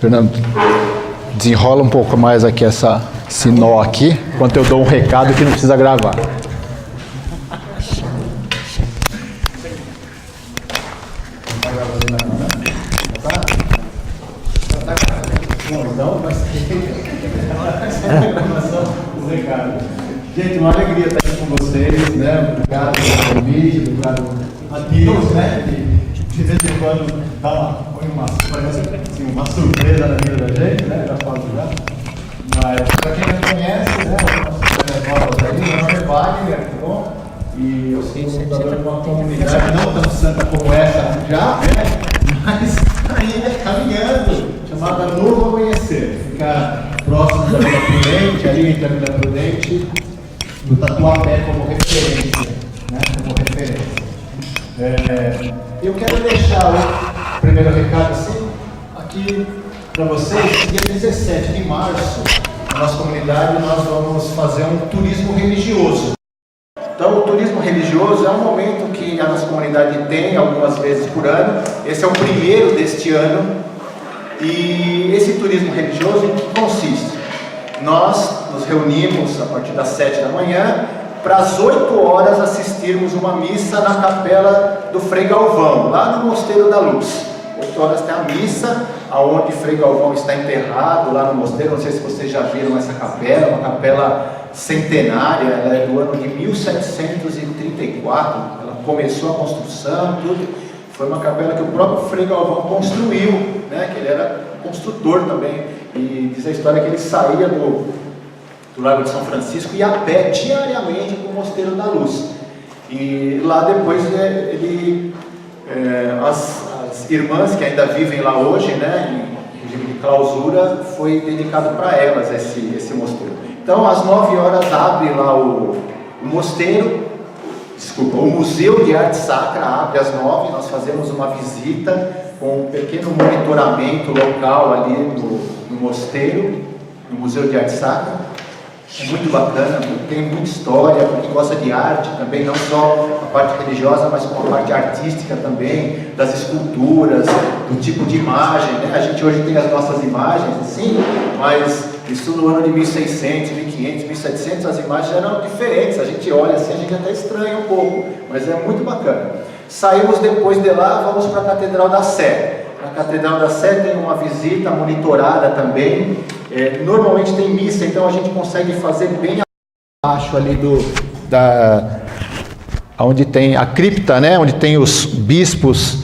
Fernando, desenrola um pouco mais aqui esse nó aqui, enquanto eu dou um recado que não precisa gravar. Gente, uma alegria estar aqui com vocês, né? Obrigado pelo convite, obrigado a Deus, né? De vez em quando põe uma surpresa na vida da gente, né? Já falo já. Mas para quem não conhece, né? Meu nome é Wagner, tá bom? E eu sou fundador de uma comunidade não tão santa como essa já, né? Mas ainda caminhando, chamada Novo Amanhecer. Fica próximo da Vila Prudente, ali entre a Vila Prudente, do Tatuapé como referência, né? Como referência. Eu quero deixar o primeiro recado assim, aqui para vocês. Dia 17 de março, na nossa comunidade, nós vamos fazer um turismo religioso. Então, o turismo religioso é um momento que a nossa comunidade tem algumas vezes por ano. Esse é o primeiro deste ano. E esse turismo religioso, em que consiste? Nós nos reunimos a partir das 7 da manhã para às 8 horas assistirmos uma missa na capela do Frei Galvão, lá no Mosteiro da Luz. 8 horas tem a missa, aonde Frei Galvão está enterrado lá no mosteiro. Não sei se vocês já viram essa capela, uma capela centenária, ela é do ano de 1734, ela começou a construção, tudo. Foi uma capela que o próprio Frei Galvão construiu, né? Que ele era construtor também, e diz a história que ele saía do Largo de São Francisco e ia a pé diariamente para o Mosteiro da Luz. E lá depois as irmãs que ainda vivem lá hoje, né, em regime de clausura, foi dedicado para elas esse mosteiro. Então, às 9 horas abre lá o Museu de Arte Sacra abre às 9, nós fazemos uma visita com um pequeno monitoramento local ali no mosteiro, no Museu de Arte Sacra. É muito bacana, tem muita história, para quem gosta de arte também, não só a parte religiosa, mas como a parte artística também, das esculturas, do tipo de imagem, né? A gente hoje tem as nossas imagens, assim, mas isso no ano de 1600, 1500, 1700, as imagens eram diferentes, a gente olha assim, a gente até estranha um pouco, mas é muito bacana. Saímos depois de lá, vamos para a Catedral da Sé. Na Catedral da Sé tem uma visita monitorada também. Normalmente tem missa, então a gente consegue fazer bem abaixo ali onde tem a cripta, né? Onde tem os bispos,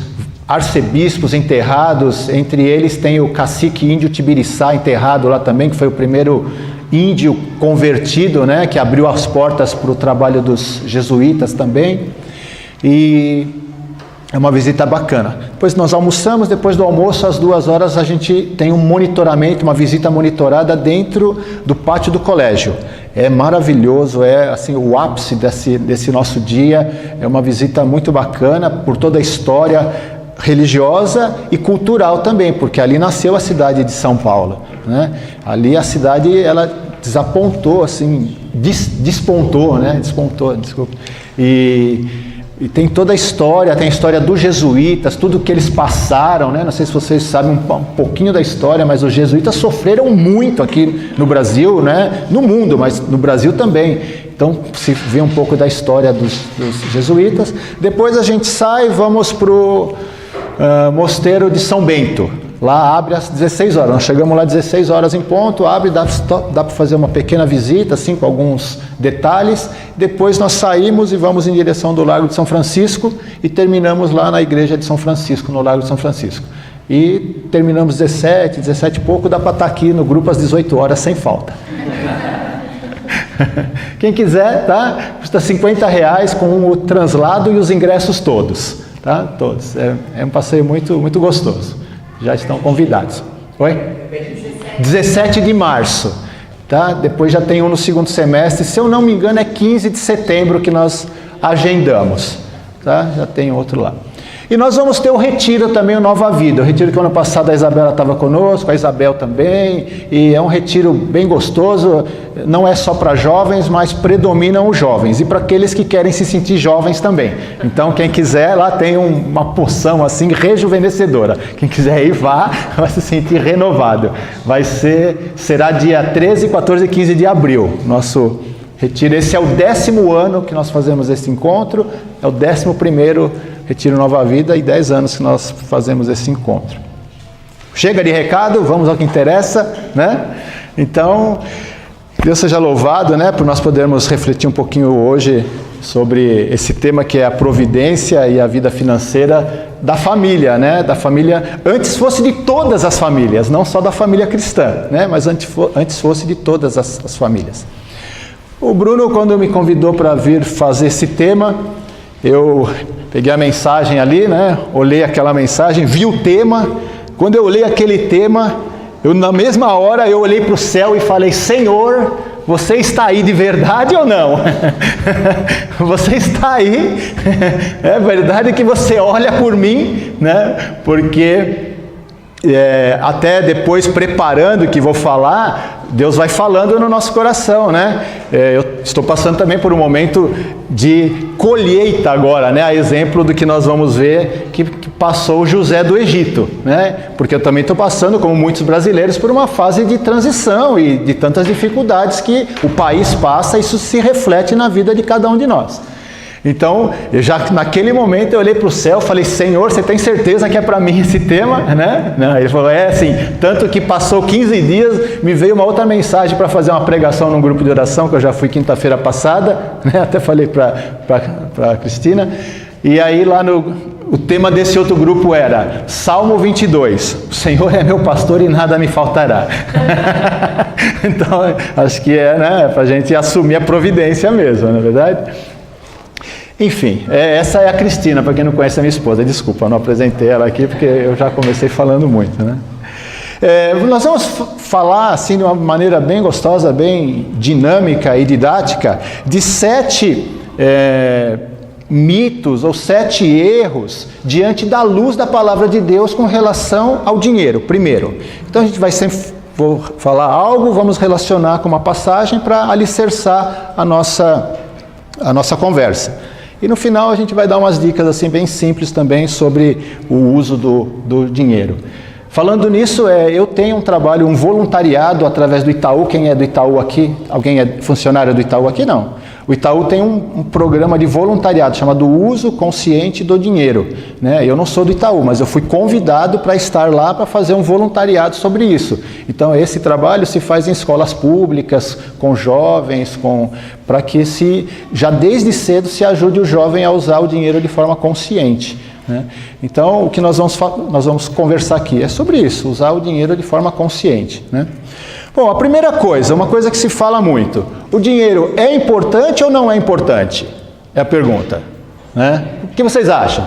arcebispos enterrados. Entre eles tem o cacique índio Tibiriçá enterrado lá também, que foi o primeiro índio convertido, né? Que abriu as portas para o trabalho dos jesuítas também. E é uma visita bacana. Depois nós almoçamos, depois do almoço, às 2 horas, a gente tem um monitoramento, uma visita monitorada dentro do pátio do colégio. É maravilhoso, é assim o ápice desse nosso dia. É uma visita muito bacana por toda a história religiosa e cultural também, porque ali nasceu a cidade de São Paulo, né? Ali a cidade, ela desapontou, assim, despontou, né? Despontou, desculpa. E tem toda a história, tem a história dos jesuítas, tudo que eles passaram, né? Não sei se vocês sabem um pouquinho da história, mas os jesuítas sofreram muito aqui no Brasil, né? No mundo, mas no Brasil também. Então, se vê um pouco da história dos jesuítas. Depois a gente sai e vamos para o Mosteiro de São Bento. Lá abre às 16 horas, nós chegamos lá às 16 horas em ponto, abre, dá para fazer uma pequena visita, assim, com alguns detalhes. Depois nós saímos e vamos em direção do Largo de São Francisco e terminamos lá na igreja de São Francisco, no Largo de São Francisco. E terminamos 17 e pouco, dá para estar aqui no grupo às 18 horas sem falta. Quem quiser, tá? Custa R$50 com o translado e os ingressos todos, tá? Todos. É um passeio muito, muito gostoso. Já estão convidados. Oi? 17 de março. Tá? Depois já tem um no segundo semestre. Se eu não me engano, é 15 de setembro que nós agendamos. Tá? Já tem outro lá. E nós vamos ter o retiro também, o Nova Vida. O retiro que ano passado a Isabela estava conosco, a Isabel também. E é um retiro bem gostoso. Não é só para jovens, mas predominam os jovens. E para aqueles que querem se sentir jovens também. Então, quem quiser, lá tem uma poção assim, rejuvenescedora. Quem quiser ir, vá, vai se sentir renovado. Será dia 13, 14 e 15 de abril, nosso retiro. Esse é o 10º ano que nós fazemos esse encontro, é o 11º Retiro Nova Vida e 10 anos que nós fazemos esse encontro. Chega de recado, vamos ao que interessa, né? Então, Deus seja louvado, né, por nós podermos refletir um pouquinho hoje sobre esse tema que é a providência e a vida financeira da família, né? Da família, antes fosse de todas as famílias, não só da família cristã, né? Mas antes fosse de todas as famílias. O Bruno, quando me convidou para vir fazer esse tema, eu peguei a mensagem ali, né? Olhei aquela mensagem, vi o tema. Quando eu olhei aquele tema, na mesma hora eu olhei para o céu e falei: Senhor, você está aí de verdade ou não? Você está aí? É verdade que você olha por mim, né? Porque até depois preparando o que vou falar, Deus vai falando no nosso coração, né? Eu estou passando também por um momento de colheita agora, né? A exemplo do que nós vamos ver que passou José do Egito, né? Porque eu também estou passando, como muitos brasileiros, por uma fase de transição e de tantas dificuldades que o país passa, isso se reflete na vida de cada um de nós. Então, naquele momento eu olhei para o céu e falei: Senhor, você tem certeza que é para mim esse tema? Né? Não, ele falou: assim, tanto que passou 15 dias, me veio uma outra mensagem para fazer uma pregação num grupo de oração, que eu já fui quinta-feira passada, né? Até falei para a Cristina, e aí lá o tema desse outro grupo era Salmo 22, o Senhor é meu pastor e nada me faltará. Então, acho que né, para a gente assumir a providência mesmo, não é verdade? Enfim, essa é a Cristina, para quem não conhece a minha esposa. Desculpa, eu não apresentei ela aqui porque eu já comecei falando muito, né? Nós vamos falar assim de uma maneira bem gostosa, bem dinâmica e didática, de 7 mitos ou 7 erros diante da luz da palavra de Deus com relação ao dinheiro, primeiro. Então a gente vai sempre falar algo, vamos relacionar com uma passagem para alicerçar a nossa conversa. E no final a gente vai dar umas dicas assim bem simples também sobre o uso do dinheiro. Falando nisso, eu tenho um trabalho, um voluntariado através do Itaú. Quem é do Itaú aqui? Alguém é funcionário do Itaú aqui? Não. O Itaú tem um programa de voluntariado chamado Uso Consciente do Dinheiro, né? Eu não sou do Itaú, mas eu fui convidado para estar lá para fazer um voluntariado sobre isso. Então esse trabalho se faz em escolas públicas, com jovens, para que já desde cedo se ajude o jovem a usar o dinheiro de forma consciente, né? Então o que nós vamos conversar aqui é sobre isso, usar o dinheiro de forma consciente, né? Bom, a primeira coisa, uma coisa que se fala muito: o dinheiro é importante ou não é importante? É a pergunta, né? O que vocês acham?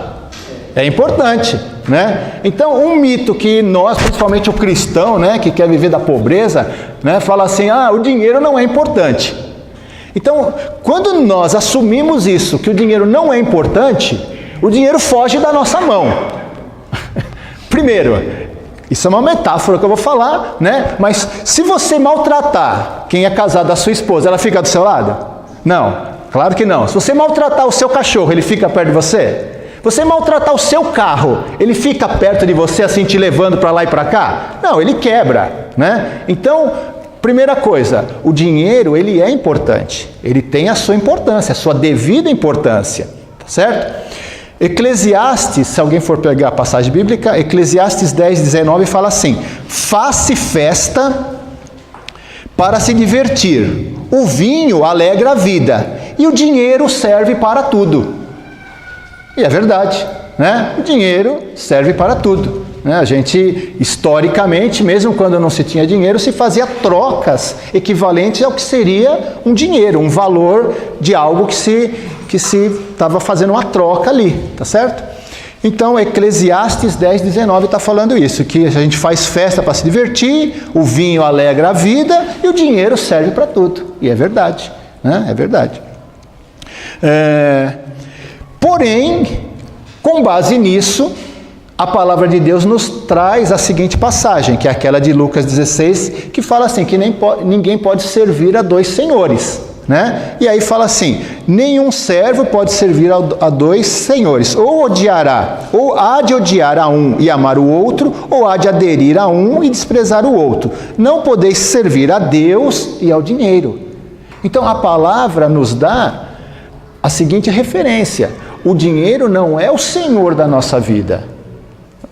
É importante, né? Então, um mito que nós, principalmente o cristão, né, que quer viver da pobreza, né, fala assim: o dinheiro não é importante. Então, quando nós assumimos isso, que o dinheiro não é importante, o dinheiro foge da nossa mão. Primeiro, isso é uma metáfora que eu vou falar, né? Mas se você maltratar quem é casado, a sua esposa, ela fica do seu lado? Não, claro que não. Se você maltratar o seu cachorro, ele fica perto de você? Você maltratar o seu carro, ele fica perto de você assim, te levando para lá e para cá? Não, ele quebra, né? Então, primeira coisa, o dinheiro, ele é importante. Ele tem a sua importância, a sua devida importância, tá certo? Eclesiastes, se alguém for pegar a passagem bíblica, Eclesiastes 10:19 fala assim: faça festa para se divertir, o vinho alegra a vida e o dinheiro serve para tudo. E é verdade, né? O dinheiro serve para tudo, né? A gente, historicamente, mesmo quando não se tinha dinheiro, se fazia trocas equivalentes ao que seria um dinheiro, um valor de algo que se estava fazendo uma troca ali, tá certo? Então, Eclesiastes 10:19 está falando isso, que a gente faz festa para se divertir, o vinho alegra a vida e o dinheiro serve para tudo. E é verdade, né? É verdade. Porém, Com base nisso, a palavra de Deus nos traz a seguinte passagem, que é aquela de Lucas 16, que fala assim, que ninguém pode servir a dois senhores, né? E aí fala assim, nenhum servo pode servir a dois senhores, ou há de odiar a um e amar o outro, ou há de aderir a um e desprezar o outro. Não podeis servir a Deus e ao dinheiro. Então a palavra nos dá a seguinte referência, o dinheiro não é o senhor da nossa vida.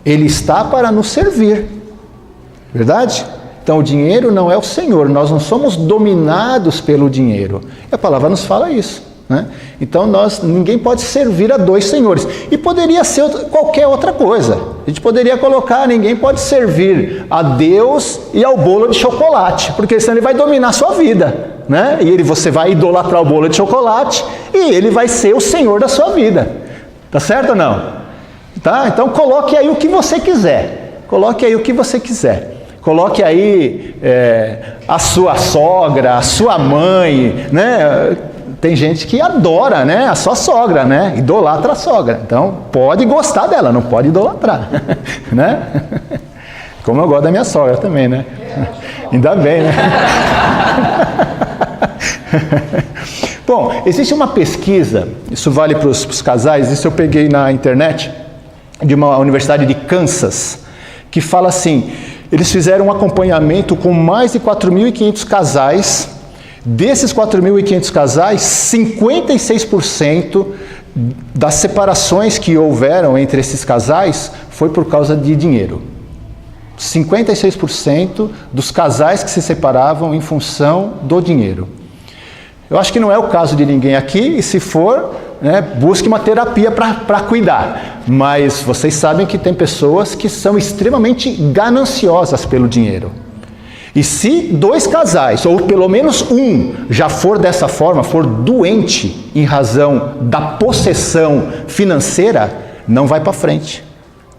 Ele está para nos servir, verdade? Então o dinheiro não é o Senhor, nós não somos dominados pelo dinheiro. E a palavra nos fala isso, né? Então ninguém pode servir a dois senhores. E poderia ser qualquer outra coisa. A gente poderia colocar, ninguém pode servir a Deus e ao bolo de chocolate, porque senão ele vai dominar a sua vida, né? E você vai idolatrar o bolo de chocolate e ele vai ser o Senhor da sua vida. Tá certo ou não? Tá? Então coloque aí o que você quiser. Coloque aí o que você quiser. Coloque aí a sua sogra, a sua mãe, né? Tem gente que adora, né? A sua sogra, né? Idolatra a sogra. Então pode gostar dela, não pode idolatrar, né? Como eu gosto da minha sogra também, né? Ainda bem, né? Bom, existe uma pesquisa, isso vale para os casais, isso eu peguei na internet, de uma universidade de Kansas, que fala assim, eles fizeram um acompanhamento com mais de 4.500 casais, desses 4.500 casais, 56% das separações que houveram entre esses casais foi por causa de dinheiro. 56% dos casais que se separavam em função do dinheiro. Eu acho que não é o caso de ninguém aqui, e se for, né, busque uma terapia para cuidar. Mas vocês sabem que tem pessoas que são extremamente gananciosas pelo dinheiro. E se dois casais, ou pelo menos um, já for dessa forma, for doente em razão da possessão financeira, não vai para frente.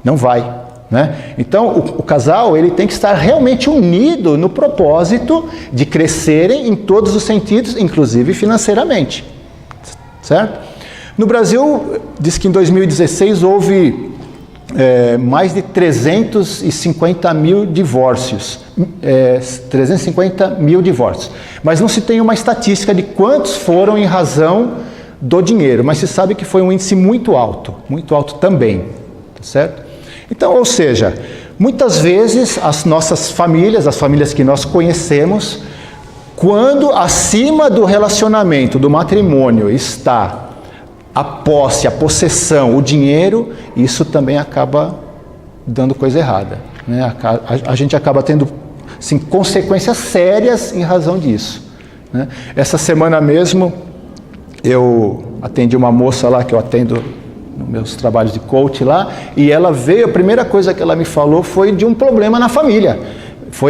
Não vai. Né? Então o casal ele tem que estar realmente unido no propósito de crescerem em todos os sentidos, inclusive financeiramente, certo? No Brasil, diz que em 2016 houve mais de 350 mil divórcios, 350 mil divórcios, mas não se tem uma estatística de quantos foram em razão do dinheiro, mas se sabe que foi um índice muito alto também, tá certo? Então, ou seja, muitas vezes as nossas famílias, as famílias que nós conhecemos, quando acima do relacionamento, do matrimônio, está a posse, a possessão, o dinheiro, isso também acaba dando coisa errada, né? A gente acaba tendo, assim, consequências sérias em razão disso, né? Essa semana mesmo, eu atendi uma moça lá que eu atendo nos meus trabalhos de coach lá, e ela veio, a primeira coisa que ela me falou foi de um problema na família.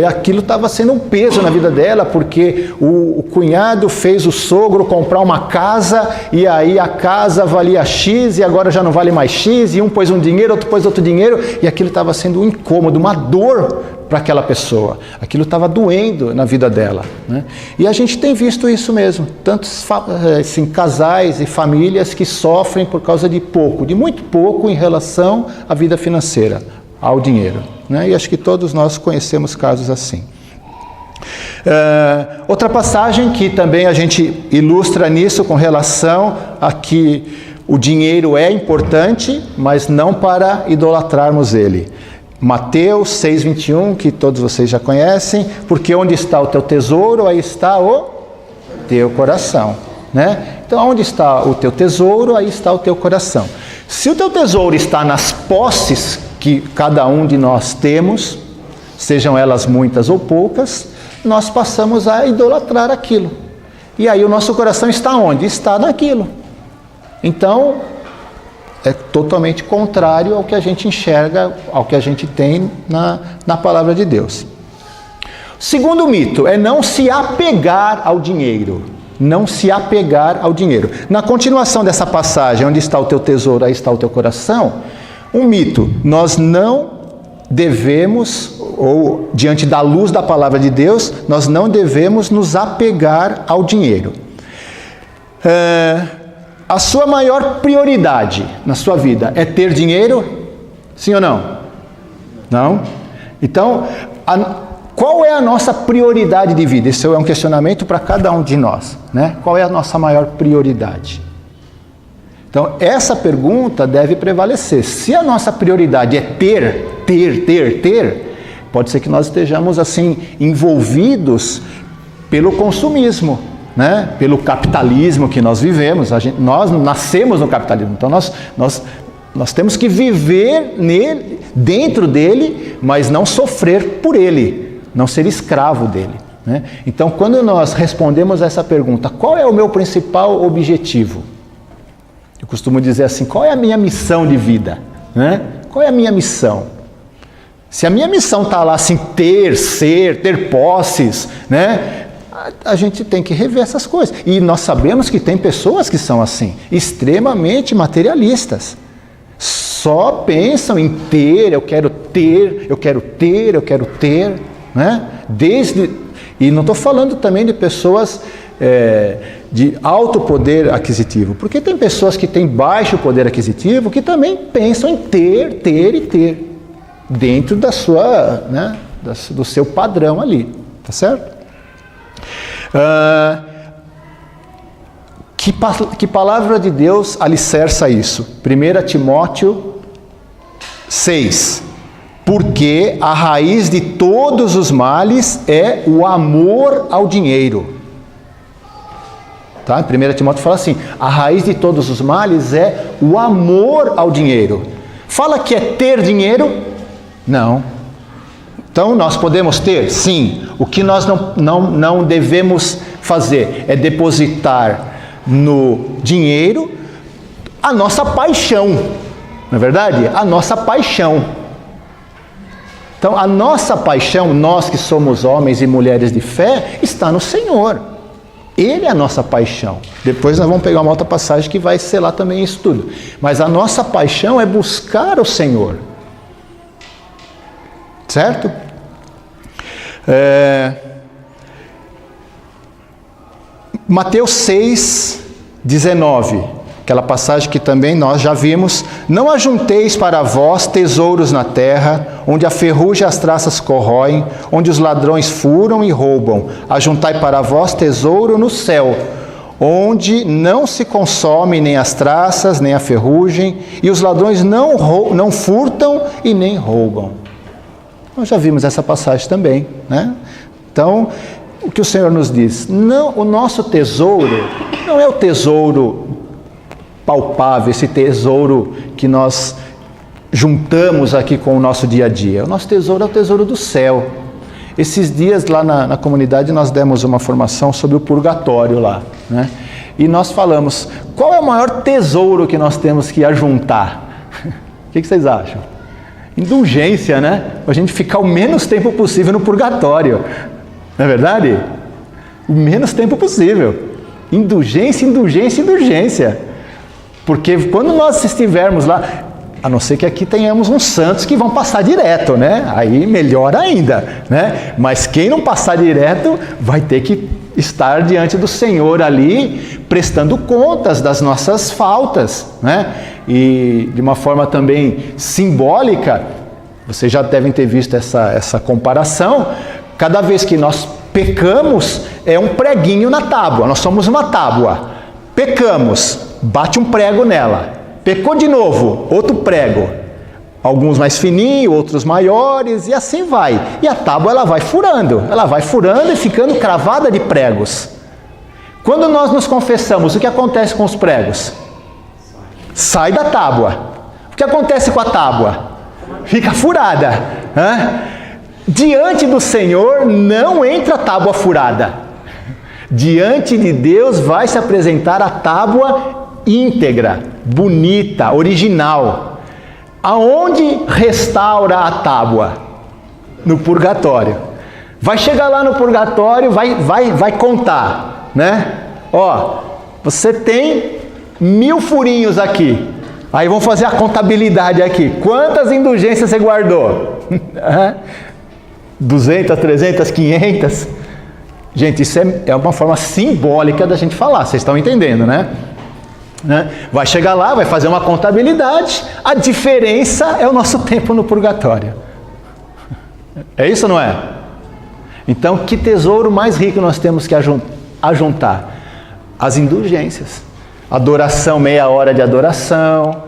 Aquilo estava sendo um peso na vida dela, porque o cunhado fez o sogro comprar uma casa, e aí a casa valia X, e agora já não vale mais X, e um pôs um dinheiro, outro pôs outro dinheiro, e aquilo estava sendo um incômodo, uma dor para aquela pessoa. Aquilo estava doendo na vida dela, né? E a gente tem visto isso mesmo, tantos assim, casais e famílias que sofrem por causa de muito pouco em relação à vida financeira, ao dinheiro, né? E acho que todos nós conhecemos casos assim. Outra passagem que também a gente ilustra nisso com relação a que o dinheiro é importante, mas não para idolatrarmos ele. Mateus 6,21, que todos vocês já conhecem, porque onde está o teu tesouro, aí está o teu coração, né? Então, onde está o teu tesouro, aí está o teu coração. Se o teu tesouro está nas posses que cada um de nós temos, sejam elas muitas ou poucas, nós passamos a idolatrar aquilo. E aí o nosso coração está onde? Está naquilo. Então, é totalmente contrário ao que a gente enxerga, ao que a gente tem na palavra de Deus. Segundo mito é não se apegar ao dinheiro. Não se apegar ao dinheiro. Na continuação dessa passagem, onde está o teu tesouro, aí está o teu coração, um mito, nós não devemos, ou diante da luz da palavra de Deus, nós não devemos nos apegar ao dinheiro. a sua maior prioridade na sua vida é ter dinheiro? Sim ou não? Não? Então, qual é a nossa prioridade de vida? Esse é um questionamento para cada um de nós, né? Qual é a nossa maior prioridade? Então, essa pergunta deve prevalecer. Se a nossa prioridade é ter, pode ser que nós estejamos assim envolvidos pelo consumismo, né? Pelo capitalismo que nós vivemos. Nós nascemos no capitalismo, então nós temos que viver nele, dentro dele, mas não sofrer por ele, não ser escravo dele, né? Então, quando nós respondemos essa pergunta, qual é o meu principal objetivo? Eu costumo dizer assim, qual é a minha missão de vida, né? Qual é a minha missão? Se a minha missão está lá assim, ter posses, né? A gente tem que rever essas coisas. E nós sabemos que tem pessoas que são assim, extremamente materialistas. Só pensam em ter, eu quero ter, né? E não estou falando também de pessoas de alto poder aquisitivo, porque tem pessoas que têm baixo poder aquisitivo que também pensam em ter, dentro da sua, né, do seu padrão ali, tá certo? Que palavra de Deus alicerça isso? 1 Timóteo 6. Porque a raiz de todos os males é o amor ao dinheiro. Tá? 1 Timóteo fala assim, a raiz de todos os males é o amor ao dinheiro. Fala que é ter dinheiro? Não. Então nós podemos ter? Sim. O que nós não devemos fazer é depositar no dinheiro a nossa paixão. Não é verdade? A nossa paixão. Então a nossa paixão, nós que somos homens e mulheres de fé, está no Senhor. Ele é a nossa paixão. Depois nós vamos pegar uma outra passagem que vai selar também isso tudo. Mas a nossa paixão é buscar o Senhor. Certo? Mateus 6, 19. Aquela passagem que também nós já vimos. Não ajunteis para vós tesouros na terra, onde a ferrugem e as traças corroem, onde os ladrões furam e roubam. Ajuntai para vós tesouro no céu, onde não se consome nem as traças, nem a ferrugem, e os ladrões não furtam e nem roubam. Nós já vimos essa passagem também, né? Então, o que o Senhor nos diz? Não, o nosso tesouro não é o tesouro palpável, esse tesouro que nós juntamos aqui com o nosso dia a dia. O nosso tesouro é o tesouro do céu. Esses dias lá na comunidade nós demos uma formação sobre o purgatório lá, né? E nós falamos, qual é o maior tesouro que nós temos que ajuntar? O que vocês acham? Indulgência, né? Para a gente ficar o menos tempo possível no purgatório. Não é verdade? O menos tempo possível. Indulgência, indulgência, indulgência. Porque quando nós estivermos lá, a não ser que aqui tenhamos uns santos que vão passar direto, né? Aí melhor ainda, né? Mas quem não passar direto vai ter que estar diante do Senhor ali, prestando contas das nossas faltas, né? E de uma forma também simbólica, vocês já devem ter visto essa comparação, cada vez que nós pecamos, é um preguinho na tábua, nós somos uma tábua, pecamos, bate um prego nela, pecou de novo, outro prego, alguns mais fininhos, outros maiores, e assim vai, e a tábua ela vai furando e ficando cravada de pregos. Quando nós nos confessamos, o que acontece com os pregos? Sai da tábua. O que acontece com a tábua? Fica furada, né? Diante do Senhor não entra a tábua furada. Diante de Deus vai se apresentar a tábua íntegra, bonita, original. Aonde restaura a tábua? No purgatório. Vai chegar lá no purgatório, vai contar, né? Ó, você tem 1000 furinhos aqui. Aí vamos fazer a contabilidade aqui. Quantas indulgências você guardou? 200, 300, 500? Gente, isso é uma forma simbólica da gente falar, vocês estão entendendo, né? né? Vai chegar lá, vai fazer uma contabilidade, a diferença é o nosso tempo no purgatório. É isso ou não é? Então, que tesouro mais rico nós temos que ajuntar? As indulgências. Adoração, meia hora de adoração.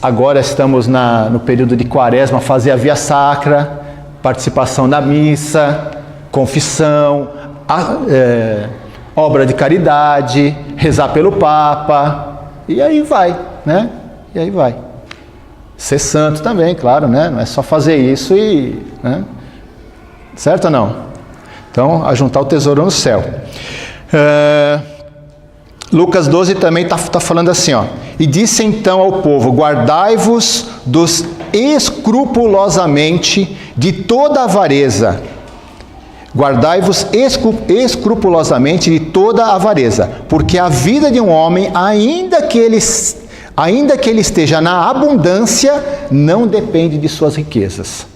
Agora estamos no período de quaresma, fazer a via sacra, participação na missa, confissão, obra de caridade, rezar pelo Papa, e aí vai, né? E aí vai. Ser santo também, claro, né? Não é só fazer isso e... né? Certo ou não? Então, ajuntar o tesouro no céu. Lucas 12 também está falando assim, ó. E disse então ao povo, guardai-vos escrupulosamente de toda avareza. Guardai-vos escrupulosamente de toda avareza, porque a vida de um homem, ainda que ele esteja na abundância, não depende de suas riquezas.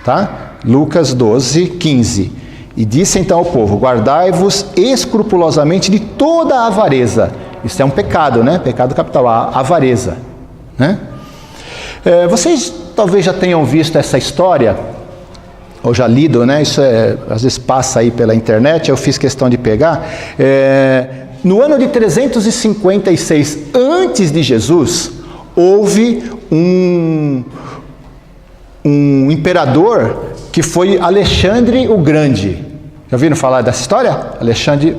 Tá? Lucas 12, 15. E disse então ao povo, guardai-vos escrupulosamente de toda a avareza. Isso é um pecado, né? Pecado capital, a avareza, né? Vocês talvez já tenham visto essa história, ou já lido, né? Isso às vezes passa aí pela internet, eu fiz questão de pegar. No ano de 356 antes de Jesus, houve um imperador que foi Alexandre o Grande. Já ouviram falar dessa história? Alexandre.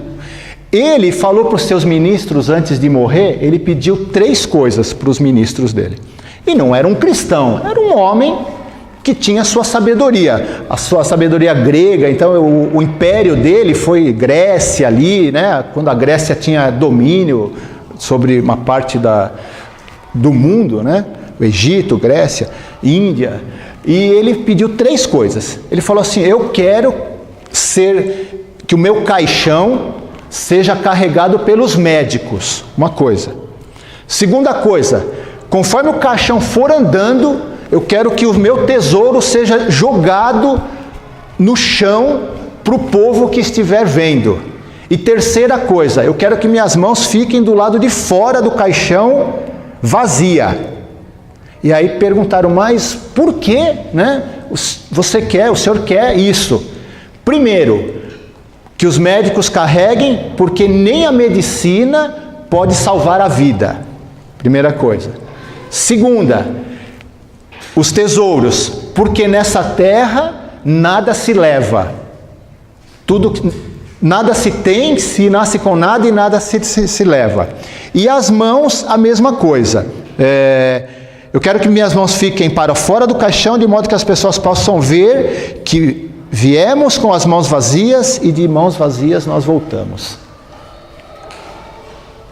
Ele falou para os seus ministros antes de morrer, ele pediu 3 coisas para os ministros dele. E não era um cristão, era um homem que tinha sua sabedoria, a sua sabedoria grega. Então o império dele foi Grécia ali, né? Quando a Grécia tinha domínio sobre uma parte do mundo, né? O Egito, Grécia, Índia. E ele pediu 3 coisas. Ele falou assim, eu quero que o meu caixão seja carregado pelos médicos, uma coisa. Segunda coisa, conforme o caixão for andando, eu quero que o meu tesouro seja jogado no chão para o povo que estiver vendo. E terceira coisa, eu quero que minhas mãos fiquem do lado de fora do caixão vazia. E aí perguntaram, mas por que, né? O senhor quer isso? Primeiro, que os médicos carreguem, porque nem a medicina pode salvar a vida. Primeira coisa. Segunda, os tesouros, porque nessa terra nada se leva. Nada se tem, se nasce com nada e nada se leva. E as mãos, a mesma coisa. Eu quero que minhas mãos fiquem para fora do caixão, de modo que as pessoas possam ver que viemos com as mãos vazias e de mãos vazias nós voltamos.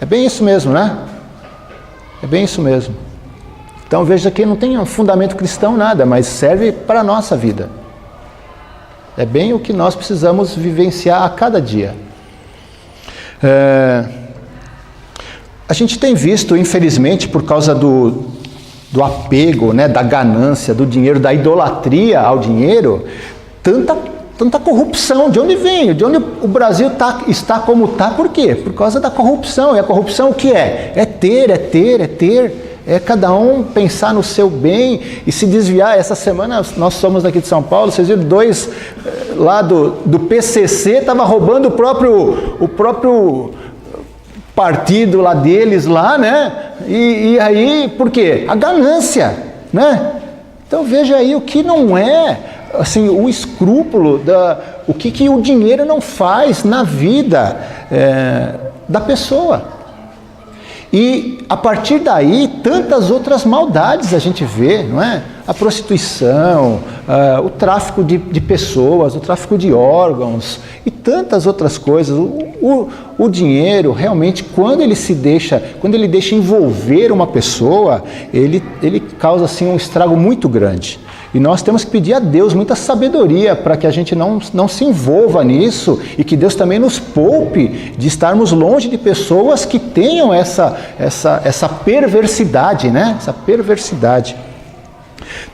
É bem isso mesmo, né? É bem isso mesmo. Então veja que não tem um fundamento cristão nada, mas serve para a nossa vida. É bem o que nós precisamos vivenciar a cada dia. A gente tem visto, infelizmente, por causa do apego, né, da ganância, do dinheiro, da idolatria ao dinheiro, tanta corrupção. De onde vem? De onde o Brasil está como está? Por quê? Por causa da corrupção. E a corrupção o que é? É ter. É cada um pensar no seu bem e se desviar. Essa semana nós somos daqui de São Paulo, vocês viram 2 lá do PCC, estava roubando o próprio partido lá deles, lá, né? E aí, por quê? A ganância, né? Então veja aí o que não é, assim, o escrúpulo, o que o dinheiro não faz na vida da pessoa. E a partir daí, tantas outras maldades a gente vê, não é? A prostituição, o tráfico de pessoas, o tráfico de órgãos e tantas outras coisas. O dinheiro, realmente, quando ele deixa envolver uma pessoa, ele causa assim um estrago muito grande. E nós temos que pedir a Deus muita sabedoria para que a gente não se envolva nisso e que Deus também nos poupe de estarmos longe de pessoas que tenham essa perversidade, né? Essa perversidade.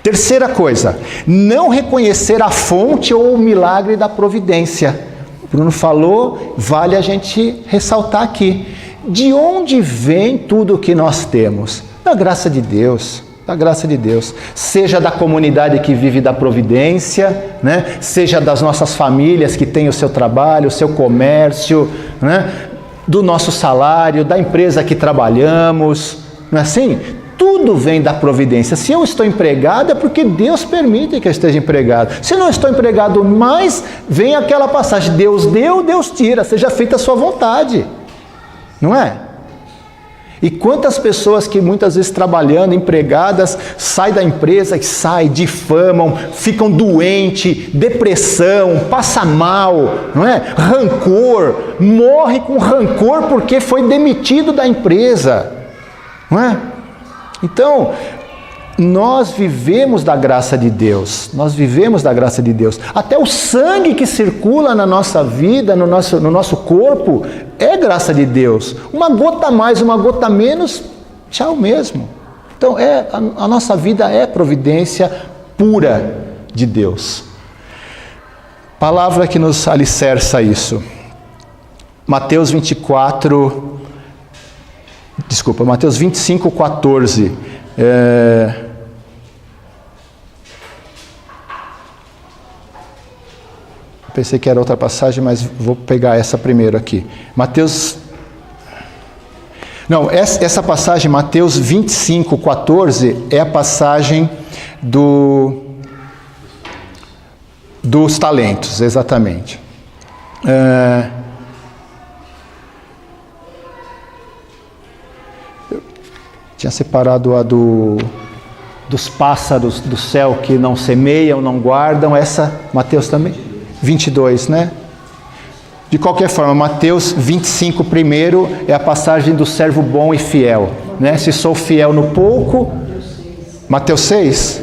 Terceira coisa, não reconhecer a fonte ou o milagre da providência. Bruno falou, vale a gente ressaltar aqui. De onde vem tudo o que nós temos? Da graça de Deus. Da graça de Deus, seja da comunidade que vive da providência, né? Seja das nossas famílias que têm o seu trabalho, o seu comércio, né? Do nosso salário, da empresa que trabalhamos, não é assim? Tudo vem da providência. Se eu estou empregado é porque Deus permite que eu esteja empregado. Se não estou empregado mais, vem aquela passagem, Deus deu, Deus tira, seja feita a sua vontade, não é? E quantas pessoas que muitas vezes trabalhando, empregadas, saem da empresa, difamam, ficam doentes, depressão, passa mal, não é? Rancor, morre com rancor porque foi demitido da empresa, não é? Então, nós vivemos da graça de Deus, nós vivemos da graça de Deus. Até o sangue que circula na nossa vida, no nosso corpo, é graça de Deus. Uma gota a mais, uma gota a menos, tchau mesmo. Então, a nossa vida é providência pura de Deus. Palavra que nos alicerça isso. Mateus 25, 14. Pensei que era outra passagem, mas vou pegar essa primeiro aqui. Essa passagem, Mateus 25, 14, é a passagem dos talentos, exatamente. Eu tinha separado a dos pássaros do céu que não semeiam, não guardam, essa, Mateus também? 22, né? De qualquer forma, Mateus 25 primeiro é a passagem do servo bom e fiel, né? Se sou fiel no pouco, Mateus 6?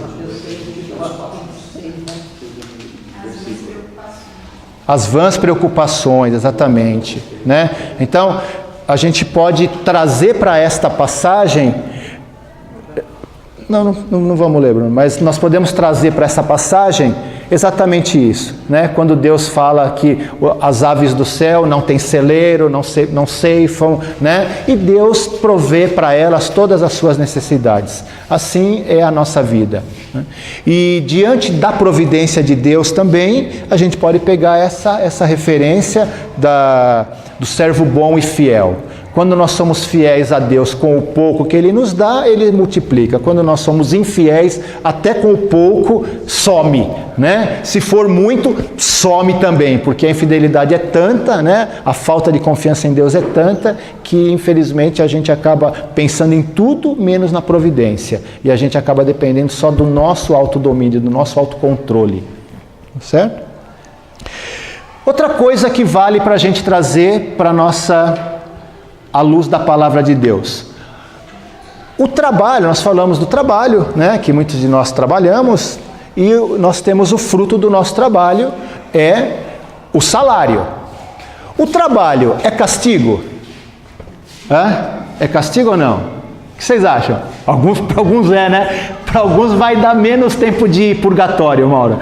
As vãs preocupações, exatamente, né? Então, a gente pode trazer para esta passagem, não vamos ler, Bruno, mas nós podemos trazer para essa passagem exatamente isso, né? Quando Deus fala que as aves do céu não têm celeiro, não ceifam, né? E Deus provê para elas todas as suas necessidades. Assim é a nossa vida, né? E diante da providência de Deus também, a gente pode pegar essa referência do servo bom e fiel. Quando nós somos fiéis a Deus com o pouco que Ele nos dá, Ele multiplica. Quando nós somos infiéis, até com o pouco, some, né? Se for muito, some também, porque a infidelidade é tanta, né? A falta de confiança em Deus é tanta, que infelizmente a gente acaba pensando em tudo menos na providência. E a gente acaba dependendo só do nosso autodomínio, do nosso autocontrole. Certo? Outra coisa que vale para a gente trazer para a luz da palavra de Deus. O trabalho, nós falamos do trabalho, né, que muitos de nós trabalhamos, e nós temos o fruto do nosso trabalho, é o salário. O trabalho é castigo? É castigo ou não? O que vocês acham? Para alguns é, né? Para alguns vai dar menos tempo de purgatório, Mauro.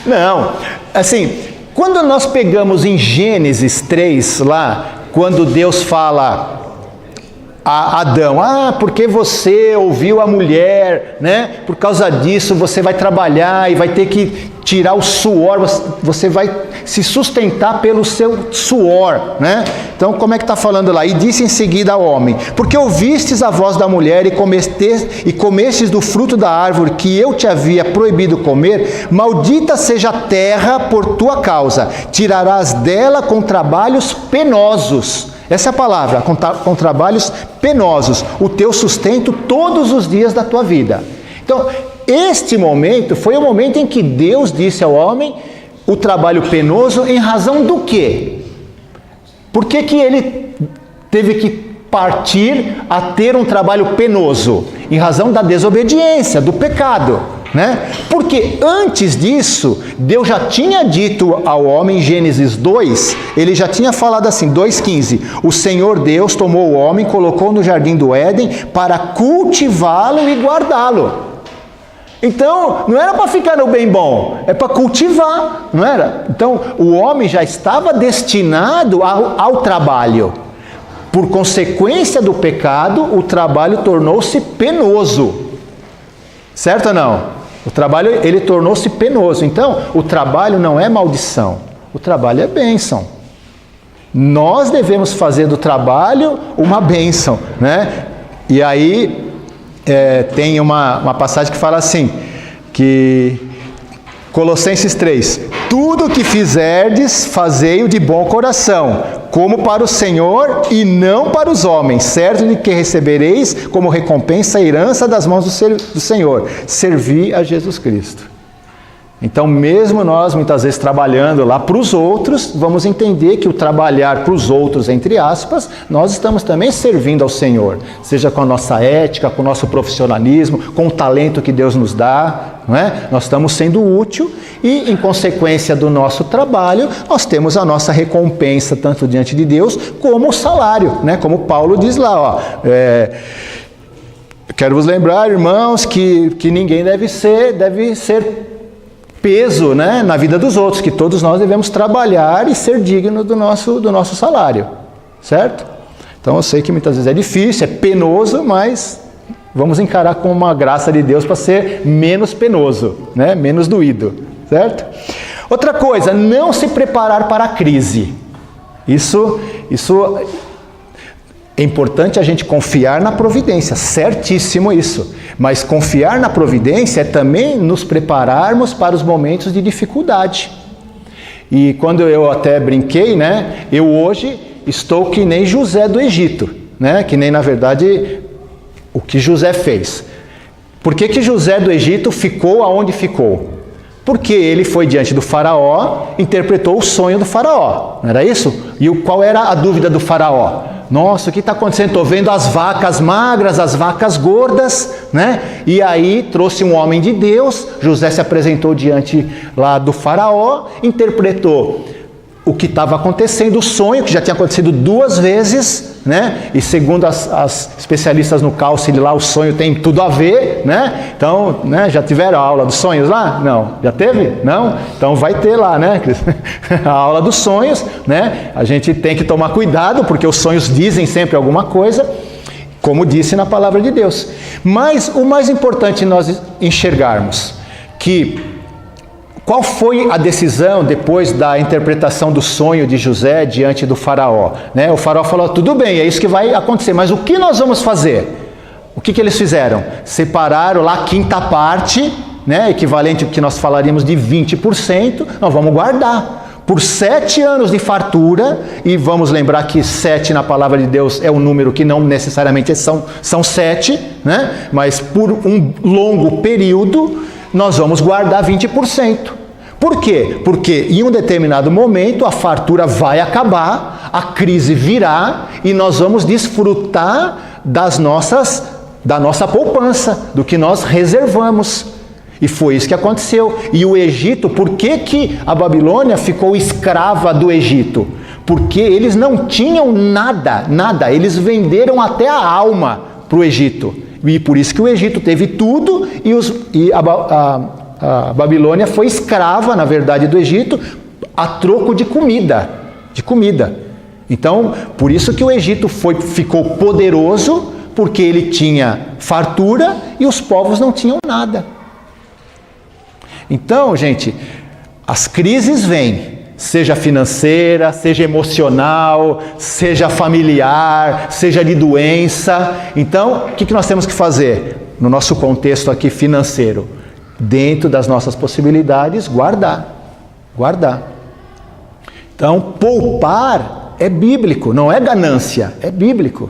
Não, assim, quando nós pegamos em Gênesis 3 lá, quando Deus fala a Adão, porque você ouviu a mulher, né? Por causa disso você vai trabalhar e vai ter que tirar o suor, você vai se sustentar pelo seu suor, né? Então, como é que está falando lá? E disse em seguida ao homem, porque ouvistes a voz da mulher e comestes do fruto da árvore que eu te havia proibido comer, maldita seja a terra por tua causa, tirarás dela com trabalhos penosos. Essa é a palavra, com trabalhos penosos, o teu sustento todos os dias da tua vida. Então, este momento foi o momento em que Deus disse ao homem o trabalho penoso em razão do quê? Por que ele teve que partir a ter um trabalho penoso? Em razão da desobediência, do pecado, né? Porque antes disso, Deus já tinha dito ao homem, em Gênesis 2, ele já tinha falado assim, 2,15, o Senhor Deus tomou o homem, colocou no jardim do Éden para cultivá-lo e guardá-lo. Então, não era para ficar no bem bom, é para cultivar, não era? Então, o homem já estava destinado ao trabalho. Por consequência do pecado, o trabalho tornou-se penoso. Certo ou não? O trabalho, ele tornou-se penoso. Então, o trabalho não é maldição, o trabalho é bênção. Nós devemos fazer do trabalho uma bênção, né? E aí, tem uma passagem que fala assim, que Colossenses 3, tudo o que fizerdes, fazei-o de bom coração, como para o Senhor e não para os homens, certo de que recebereis como recompensa a herança das mãos do Senhor, servir a Jesus Cristo. Então, mesmo nós muitas vezes trabalhando lá para os outros, vamos entender que o trabalhar para os outros, entre aspas, nós estamos também servindo ao Senhor, seja com a nossa ética, com o nosso profissionalismo, com o talento que Deus nos dá, não é? Nós estamos sendo útil e, em consequência do nosso trabalho, nós temos a nossa recompensa, tanto diante de Deus, como o salário, né? Como Paulo diz lá, ó, quero vos lembrar, irmãos, que ninguém deve ser peso, né, na vida dos outros, que todos nós devemos trabalhar e ser digno do nosso salário, certo? Então eu sei que muitas vezes é difícil, é penoso, mas vamos encarar com uma graça de Deus para ser menos penoso, né, menos doído, certo? Outra coisa, não se preparar para a crise. Isso é importante a gente confiar na providência, certíssimo isso. Mas confiar na providência é também nos prepararmos para os momentos de dificuldade. E quando eu até brinquei, né, eu hoje estou que nem José do Egito, né, que nem na verdade o que José fez. Por que José do Egito ficou aonde ficou? Porque ele foi diante do faraó, interpretou o sonho do faraó, não era isso? E qual era a dúvida do faraó? Nossa, o que está acontecendo? Estou vendo as vacas magras, as vacas gordas, né? E aí trouxe um homem de Deus, José se apresentou diante lá do faraó, interpretou o que estava acontecendo, o sonho, que já tinha acontecido 2 vezes, né? E segundo as especialistas no cálculo lá, o sonho tem tudo a ver, né? Então, né, já tiveram a aula dos sonhos lá? Não. Já teve? Não? Então vai ter lá, né? A aula dos sonhos, né? A gente tem que tomar cuidado, porque os sonhos dizem sempre alguma coisa, como disse na palavra de Deus. Mas o mais importante nós enxergarmos que qual foi a decisão depois da interpretação do sonho de José diante do faraó? Né? O faraó falou, tudo bem, é isso que vai acontecer, mas o que nós vamos fazer? O que eles fizeram? Separaram lá a quinta parte, né, equivalente ao que nós falaríamos de 20%, nós vamos guardar. Por 7 anos de fartura, e vamos lembrar que 7 na palavra de Deus é um número que não necessariamente são 7, né? Mas por um longo período, nós vamos guardar 20%. Por quê? Porque em um determinado momento a fartura vai acabar, a crise virá e nós vamos desfrutar da nossa poupança, do que nós reservamos. E foi isso que aconteceu. E o Egito, por que a Babilônia ficou escrava do Egito? Porque eles não tinham nada, eles venderam até a alma para o Egito. E por isso que o Egito teve tudo e a Babilônia foi escrava, na verdade, do Egito, a troco de comida. Então, por isso que o Egito ficou poderoso, porque ele tinha fartura e os povos não tinham nada. Então, gente, as crises vêm. Seja financeira, seja emocional, seja familiar, seja de doença. Então, o que nós temos que fazer? No nosso contexto aqui financeiro, dentro das nossas possibilidades, guardar. Então, poupar é bíblico, não é ganância, é bíblico.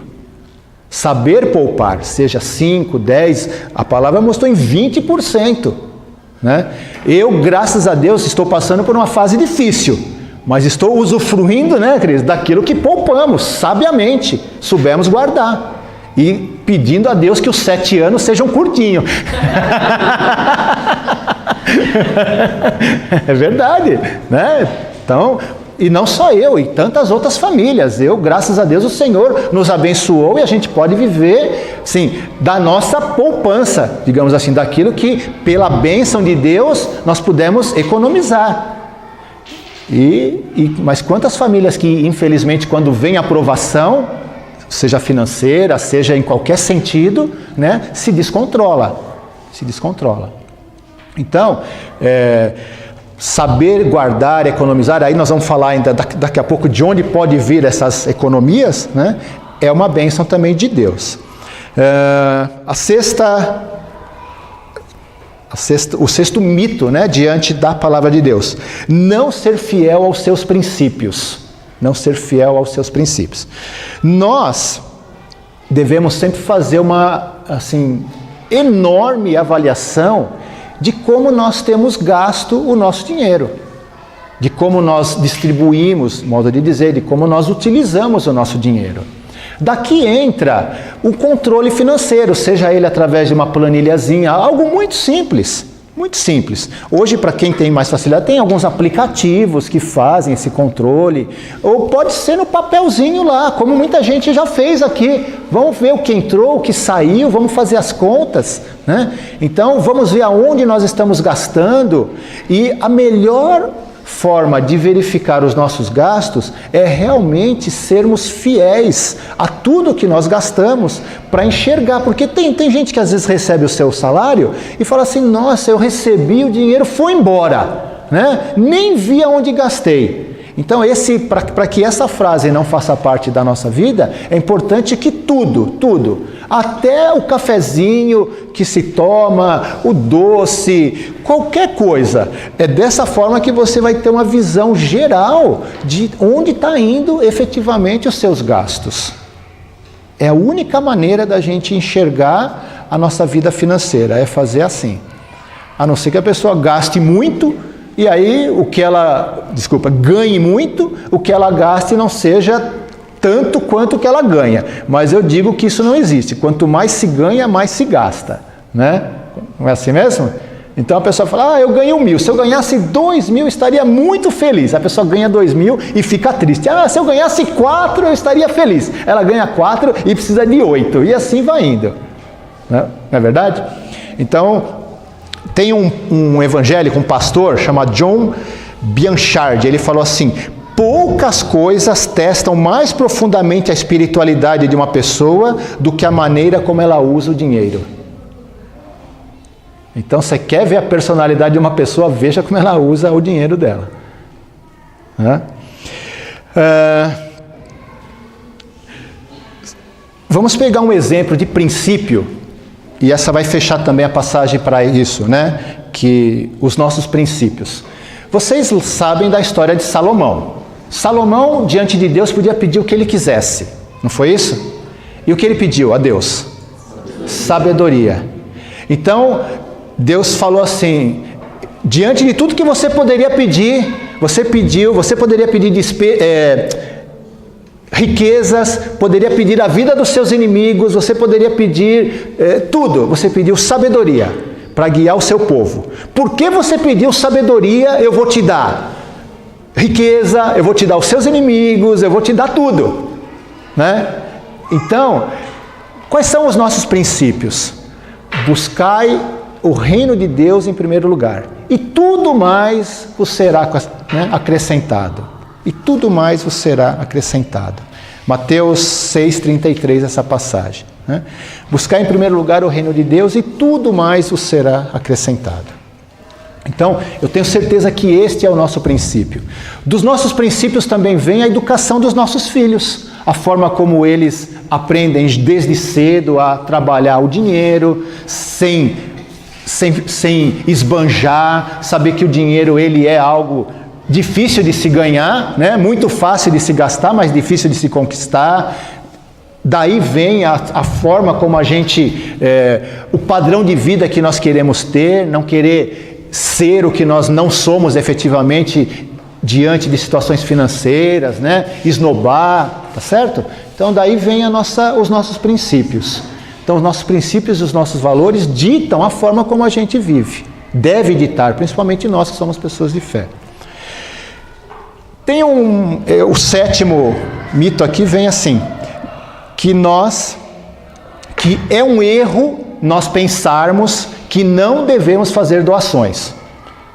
Saber poupar, seja 5, 10, a palavra mostrou em 20%. Né? Eu, graças a Deus, estou passando por uma fase difícil, mas estou usufruindo, né, Cris, daquilo que poupamos, sabiamente, soubemos guardar. E pedindo a Deus que os 7 anos sejam curtinhos. É verdade, né? Então, E não só eu, e tantas outras famílias. Graças a Deus, o Senhor nos abençoou e a gente pode viver, sim, da nossa poupança, digamos assim, daquilo que, pela bênção de Deus, nós pudemos economizar. Mas quantas famílias que, infelizmente, quando vem a aprovação, seja financeira, seja em qualquer sentido, né, se descontrola. Então, saber guardar, economizar, aí nós vamos falar ainda daqui a pouco de onde pode vir essas economias, né, é uma bênção também de Deus. O sexto mito, né, diante da palavra de Deus: não ser fiel aos seus princípios. Não ser fiel aos seus princípios. Nós devemos sempre fazer uma, assim, enorme avaliação de como nós temos gasto o nosso dinheiro, de como nós distribuímos, modo de dizer, de como nós utilizamos o nosso dinheiro. Daqui entra o controle financeiro, seja ele através de uma planilhazinha, algo muito simples, muito simples. Hoje, para quem tem mais facilidade, tem alguns aplicativos que fazem esse controle, ou pode ser no papelzinho lá, como muita gente já fez aqui. Vamos ver o que entrou, o que saiu, vamos fazer as contas, né? Então, vamos ver aonde nós estamos gastando, e a melhor forma de verificar os nossos gastos é realmente sermos fiéis a tudo que nós gastamos, para enxergar, porque tem gente que às vezes recebe o seu salário e fala assim: nossa, eu recebi, o dinheiro foi embora, né? Nem vi aonde gastei. Então, para que essa frase não faça parte da nossa vida, é importante que tudo, até o cafezinho que se toma, o doce, qualquer coisa, é dessa forma que você vai ter uma visão geral de onde está indo efetivamente os seus gastos. É a única maneira da gente enxergar a nossa vida financeira, é fazer assim. A não ser que a pessoa gaste muito, e aí ganhe muito, o que ela gaste não seja tanto quanto o que ela ganha. Mas eu digo que isso não existe. Quanto mais se ganha, mais se gasta, né? Não é assim mesmo? Então a pessoa fala: eu ganhei 1.000, se eu ganhasse 2.000 eu estaria muito feliz. A pessoa ganha 2.000 e fica triste. Se eu ganhasse 4 eu estaria feliz. Ela ganha 4 e precisa de 8, e assim vai indo, não é verdade? Então, tem um evangélico, um pastor chamado John Bianchard. Ele falou assim: poucas coisas testam mais profundamente a espiritualidade de uma pessoa do que a maneira como ela usa o dinheiro. Então, você quer ver a personalidade de uma pessoa, veja como ela usa o dinheiro dela. Vamos pegar um exemplo de princípio, e essa vai fechar também a passagem para isso, né? Que os nossos princípios. Vocês sabem da história de Salomão. Salomão, diante de Deus, podia pedir o que ele quisesse, não foi isso? E o que ele pediu a Deus? Sabedoria. Então, Deus falou assim: diante de tudo que você poderia pedir, você poderia pedir riquezas, poderia pedir a vida dos seus inimigos, você poderia pedir tudo, você pediu sabedoria para guiar o seu povo. Porque você pediu sabedoria, eu vou te dar riqueza, eu vou te dar os seus inimigos, eu vou te dar tudo, né? Então, quais são os nossos princípios? Buscai o reino de Deus em primeiro lugar, e tudo mais vos será acrescentado. E tudo mais vos será acrescentado. Mateus 6,33, essa passagem, né? Buscar em primeiro lugar o reino de Deus e tudo mais vos será acrescentado. Então, eu tenho certeza que este é o nosso princípio. Dos nossos princípios também vem a educação dos nossos filhos. A forma como eles aprendem desde cedo a trabalhar o dinheiro, sem esbanjar, saber que o dinheiro ele é algo difícil de se ganhar, né? Muito fácil de se gastar, mas difícil de se conquistar. Daí vem a forma como a gente, o padrão de vida que nós queremos ter, não querer ser o que nós não somos efetivamente diante de situações financeiras, né? Esnobar, tá certo? Então daí vem os nossos princípios. Então os nossos princípios e os nossos valores ditam a forma como a gente vive. Deve ditar, principalmente nós que somos pessoas de fé. Tem o sétimo mito aqui vem assim, que é um erro nós pensarmos que não devemos fazer doações.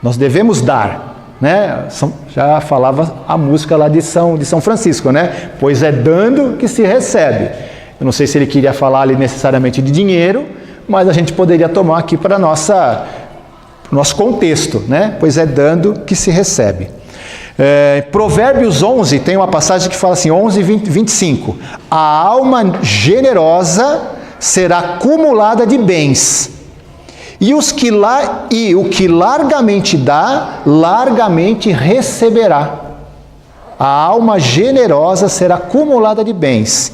Nós devemos dar, né? Já falava a música lá de São Francisco, né? Pois é dando que se recebe. Eu não sei se ele queria falar ali necessariamente de dinheiro, mas a gente poderia tomar aqui para nosso contexto, né? Pois é dando que se recebe. Provérbios 11 tem uma passagem que fala assim, 11, 25. A alma generosa será acumulada de bens, e o que largamente dá, largamente receberá. A alma generosa será acumulada de bens,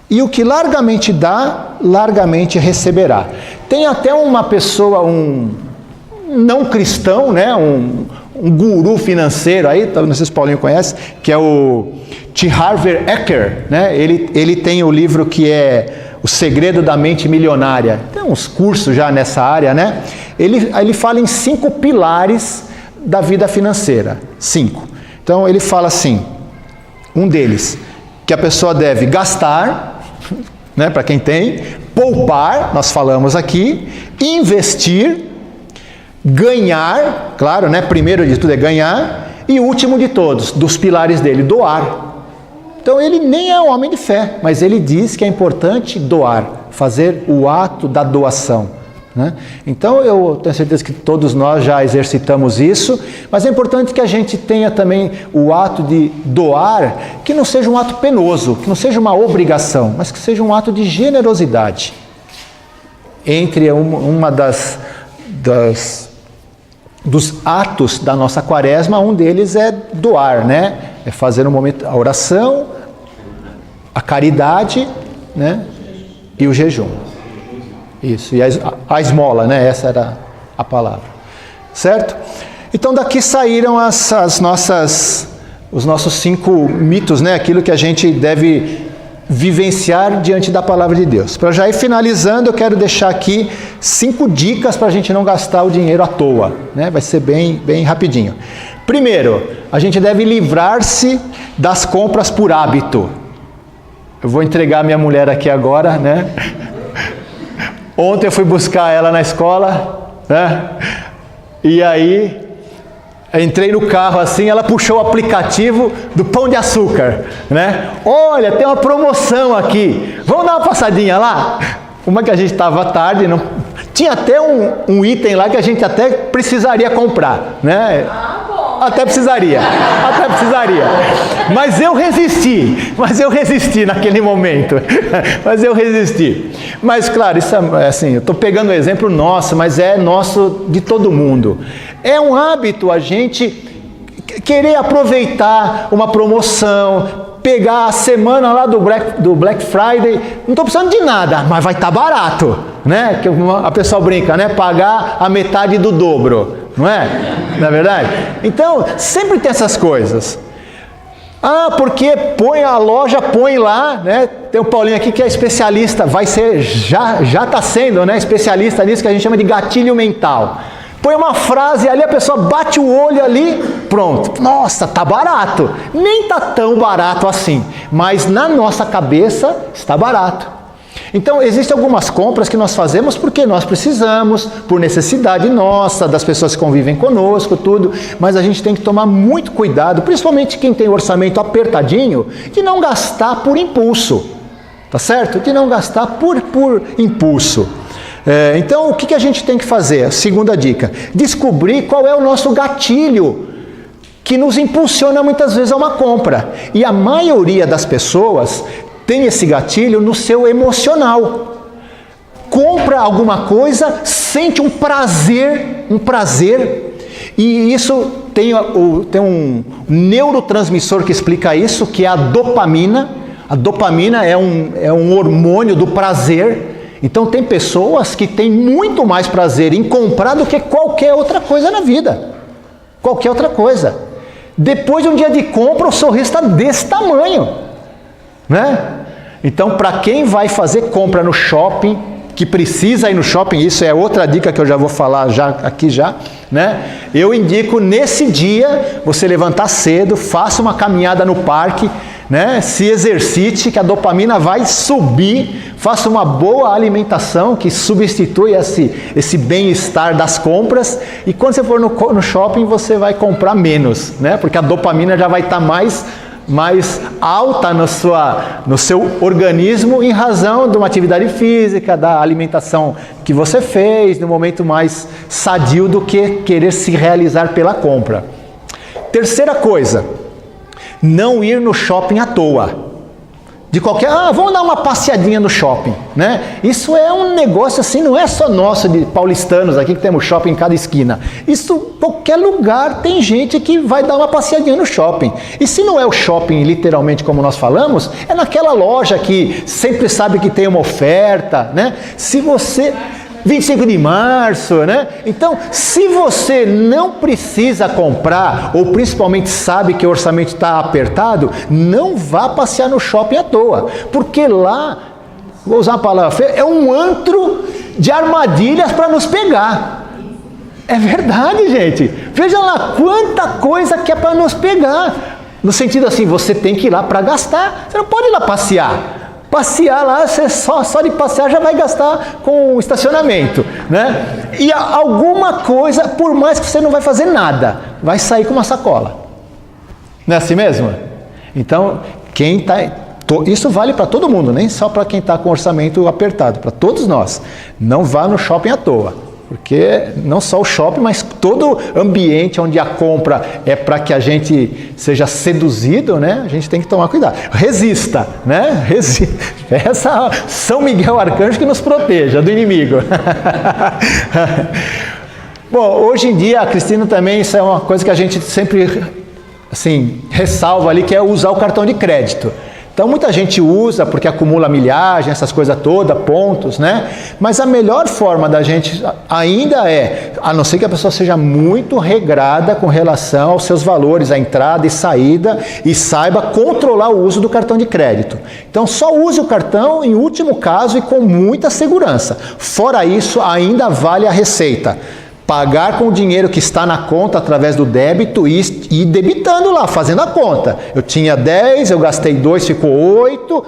e o que largamente dá, largamente receberá. Tem até uma pessoa, um não cristão, né? um guru financeiro aí, não sei se o Paulinho conhece, que é o T. Harv Eker, né? Ele tem o livro que é O Segredo da Mente Milionária. Tem uns cursos já nessa área, né? Ele fala em 5 pilares da vida financeira. 5. Então ele fala assim, um deles, que a pessoa deve gastar, né, para quem tem, poupar, nós falamos aqui, investir, ganhar, claro, né? Primeiro de tudo é ganhar, e o último de todos, dos pilares dele, doar. Então ele nem é um homem de fé, mas ele diz que é importante doar, fazer o ato da doação, né? Então eu tenho certeza que todos nós já exercitamos isso, mas é importante que a gente tenha também o ato de doar, que não seja um ato penoso, que não seja uma obrigação, mas que seja um ato de generosidade. Entre uma dos atos da nossa quaresma, um deles é doar, né? É fazer no momento a oração, a caridade, né? E o jejum. Isso, e a esmola, né? Essa era a palavra. Certo? Então daqui saíram os nossos 5 mitos, né? Aquilo que a gente deve vivenciar diante da palavra de Deus. Para já ir finalizando, eu quero deixar aqui 5 dicas para a gente não gastar o dinheiro à toa, né? Vai ser bem rapidinho. Primeiro, a gente deve livrar-se das compras por hábito. Eu vou entregar minha mulher aqui agora, né? Ontem eu fui buscar ela na escola, né? E aí entrei no carro assim, ela puxou o aplicativo do Pão de Açúcar, né? Olha, tem uma promoção aqui, vamos dar uma passadinha lá? Uma que a gente estava tarde, não... tinha até um item lá que a gente até precisaria comprar, né? Até precisaria. Mas eu resisti naquele momento. Mas claro, isso é assim, eu estou pegando um exemplo nosso, mas é nosso de todo mundo. É um hábito a gente querer aproveitar uma promoção, pegar a semana lá do Black Friday, não estou precisando de nada, mas vai estar barato, né? Que a pessoa brinca, né? Pagar a metade do dobro, não é? Não é verdade? Então, sempre tem essas coisas. Ah, porque a loja põe lá, né? Tem o Paulinho aqui que é especialista, já está sendo, né? Especialista nisso que a gente chama de gatilho mental. Põe uma frase ali, a pessoa bate o olho ali, pronto. Nossa, tá barato. Nem tá tão barato assim, mas na nossa cabeça está barato. Então, existem algumas compras que nós fazemos porque nós precisamos, por necessidade nossa, das pessoas que convivem conosco, tudo, mas a gente tem que tomar muito cuidado, principalmente quem tem o orçamento apertadinho, de não gastar por impulso, tá certo? De não gastar por impulso. Então, o que a gente tem que fazer? Segunda dica, descobrir qual é o nosso gatilho que nos impulsiona muitas vezes a uma compra. E a maioria das pessoas tem esse gatilho no seu emocional. Compra alguma coisa, sente um prazer, e isso tem um neurotransmissor que explica isso, que é a dopamina. A dopamina é um hormônio do prazer. Então tem pessoas que têm muito mais prazer em comprar do que qualquer outra coisa na vida. Qualquer outra coisa. Depois de um dia de compra, o sorriso está desse tamanho, né? Então, para quem vai fazer compra no shopping, que precisa ir no shopping, isso é outra dica que eu já vou falar aqui, né? Eu indico nesse dia você levantar cedo, faça uma caminhada no parque, né? Se exercite, que a dopamina vai subir, faça uma boa alimentação que substitui esse bem-estar das compras, e quando você for no shopping você vai comprar menos, né? Porque a dopamina já vai estar mais alta no seu organismo em razão de uma atividade física, da alimentação que você fez, no momento mais sadio do que querer se realizar pela compra. Terceira coisa, não ir no shopping à toa. Vamos dar uma passeadinha no shopping, né? Isso é um negócio assim, não é só nosso de paulistanos aqui que temos shopping em cada esquina. Isso, qualquer lugar tem gente que vai dar uma passeadinha no shopping. E se não é o shopping literalmente como nós falamos, é naquela loja que sempre sabe que tem uma oferta, né? Se você... 25 de março, né? Então, se você não precisa comprar, ou principalmente sabe que o orçamento está apertado, não vá passear no shopping à toa, porque lá, vou usar uma palavra feia, é um antro de armadilhas para nos pegar. É verdade, gente. Veja lá quanta coisa que é para nos pegar. No sentido assim, você tem que ir lá para gastar, você não pode ir lá passear. Passear lá, você só de passear já vai gastar com o estacionamento, né? E alguma coisa, por mais que você não vai fazer nada, vai sair com uma sacola. Não é assim mesmo? Então, isso vale para todo mundo, nem só para quem está com orçamento apertado, para todos nós. Não vá no shopping à toa. Porque não só o shopping, mas todo ambiente onde a compra é para que a gente seja seduzido, né? A gente tem que tomar cuidado. Resista, né? Essa São Miguel Arcanjo que nos proteja do inimigo. Bom, hoje em dia, a Cristina também, isso é uma coisa que a gente sempre assim, ressalva ali, que é usar o cartão de crédito. Então muita gente usa porque acumula milhagem, essas coisas todas, pontos, né? Mas a melhor forma da gente ainda é, a não ser que a pessoa seja muito regrada com relação aos seus valores, a entrada e saída, e saiba controlar o uso do cartão de crédito. Então só use o cartão em último caso e com muita segurança. Fora isso, ainda vale a receita. Pagar com o dinheiro que está na conta através do débito e ir debitando lá, fazendo a conta. Eu tinha 10, eu gastei 2, ficou 8,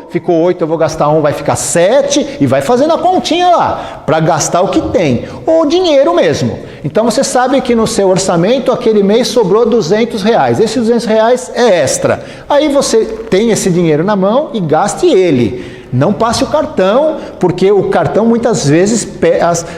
eu vou gastar 1, vai ficar 7, e vai fazendo a continha lá, para gastar o que tem, ou dinheiro mesmo. Então você sabe que no seu orçamento, aquele mês sobrou R$200, esses R$200 é extra. Aí você tem esse dinheiro na mão e gaste ele. Não passe o cartão, porque o cartão muitas vezes,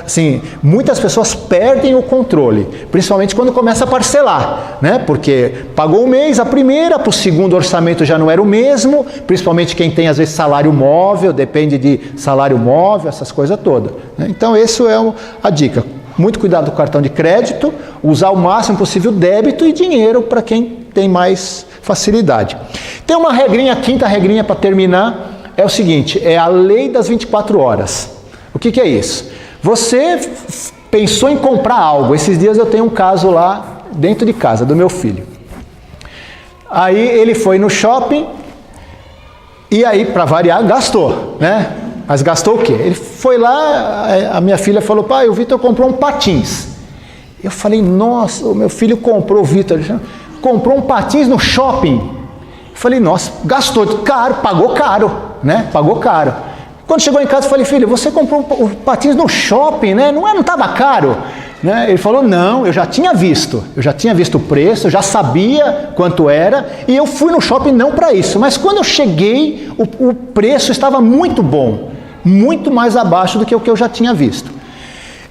assim, muitas pessoas perdem o controle, principalmente quando começa a parcelar, né? Porque pagou um mês a primeira, para o segundo orçamento já não era o mesmo, principalmente quem tem às vezes salário móvel, depende de salário móvel, essas coisas todas, né? Então essa é a dica. Muito cuidado com o cartão de crédito, usar o máximo possível débito e dinheiro para quem tem mais facilidade. Tem uma regrinha, quinta regrinha para terminar, é o seguinte, é a lei das 24 horas. O que é isso? Você pensou em comprar algo. Esses dias eu tenho um caso lá dentro de casa, do meu filho. Aí ele foi no shopping e aí, para variar, gastou, né? Mas gastou o quê? Ele foi lá, a minha filha falou, pai, o Vitor comprou um patins. Eu falei, nossa, o meu filho comprou, o Vitor, comprou um patins no shopping. Eu falei, nossa, gastou caro, pagou caro, né? Pagou caro. Quando chegou em casa, eu falei, filho, você comprou o patins no shopping, né? Não estava caro? Né? Ele falou, não, eu já tinha visto o preço, eu já sabia quanto era, e eu fui no shopping não para isso. Mas quando eu cheguei, o preço estava muito bom, muito mais abaixo do que o que eu já tinha visto.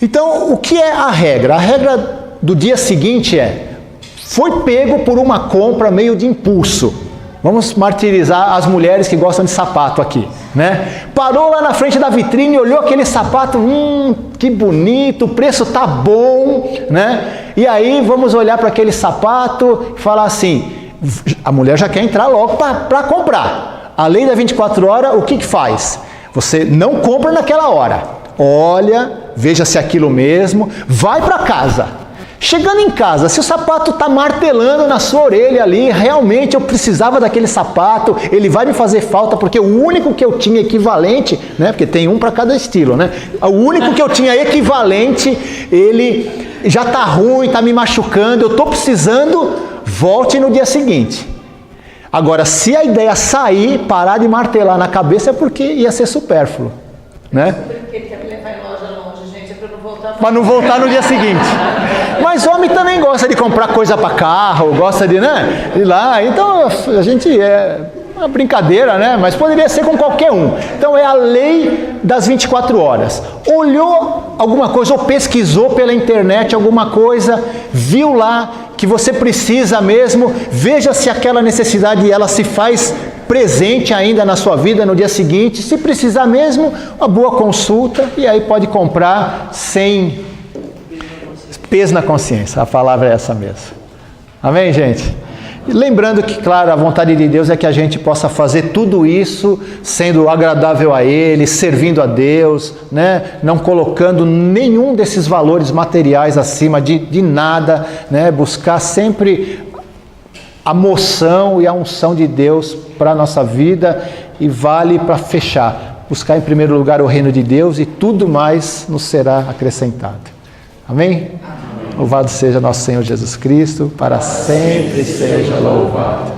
Então, o que é a regra? A regra do dia seguinte foi pego por uma compra meio de impulso. Vamos martirizar as mulheres que gostam de sapato aqui, né? Parou lá na frente da vitrine, olhou aquele sapato, que bonito, o preço tá bom, né? E aí vamos olhar para aquele sapato e falar assim, a mulher já quer entrar logo para comprar. A lei da 24 horas, o que faz? Você não compra naquela hora. Olha, veja se é aquilo mesmo, vai para casa. Chegando em casa, se o sapato está martelando na sua orelha ali, realmente eu precisava daquele sapato, ele vai me fazer falta, porque o único que eu tinha equivalente, né, porque tem um para cada estilo, né? O único que eu tinha equivalente, ele já está ruim, está me machucando, eu estou precisando, volte no dia seguinte. Agora, se a ideia sair, parar de martelar na cabeça, é porque ia ser supérfluo, né? Porque ele quer me levar em loja longe, gente, é para não voltar. Para não voltar no dia seguinte. Mas homem também gosta de comprar coisa para carro, gosta de, né, ir lá. Então a gente é uma brincadeira, né? Mas poderia ser com qualquer um. Então é a lei das 24 horas. Olhou alguma coisa ou pesquisou pela internet alguma coisa, viu lá que você precisa mesmo, veja se aquela necessidade ela se faz presente ainda na sua vida no dia seguinte. Se precisar mesmo, uma boa consulta e aí pode comprar sem peso na consciência. A palavra é essa mesmo. Amém, gente? E lembrando que, claro, a vontade de Deus é que a gente possa fazer tudo isso sendo agradável a Ele, servindo a Deus, né? Não colocando nenhum desses valores materiais acima de nada, né? Buscar sempre a moção e a unção de Deus para a nossa vida, e vale para fechar. Buscar em primeiro lugar o reino de Deus e tudo mais nos será acrescentado. Amém? Louvado seja nosso Senhor Jesus Cristo, para sempre seja louvado.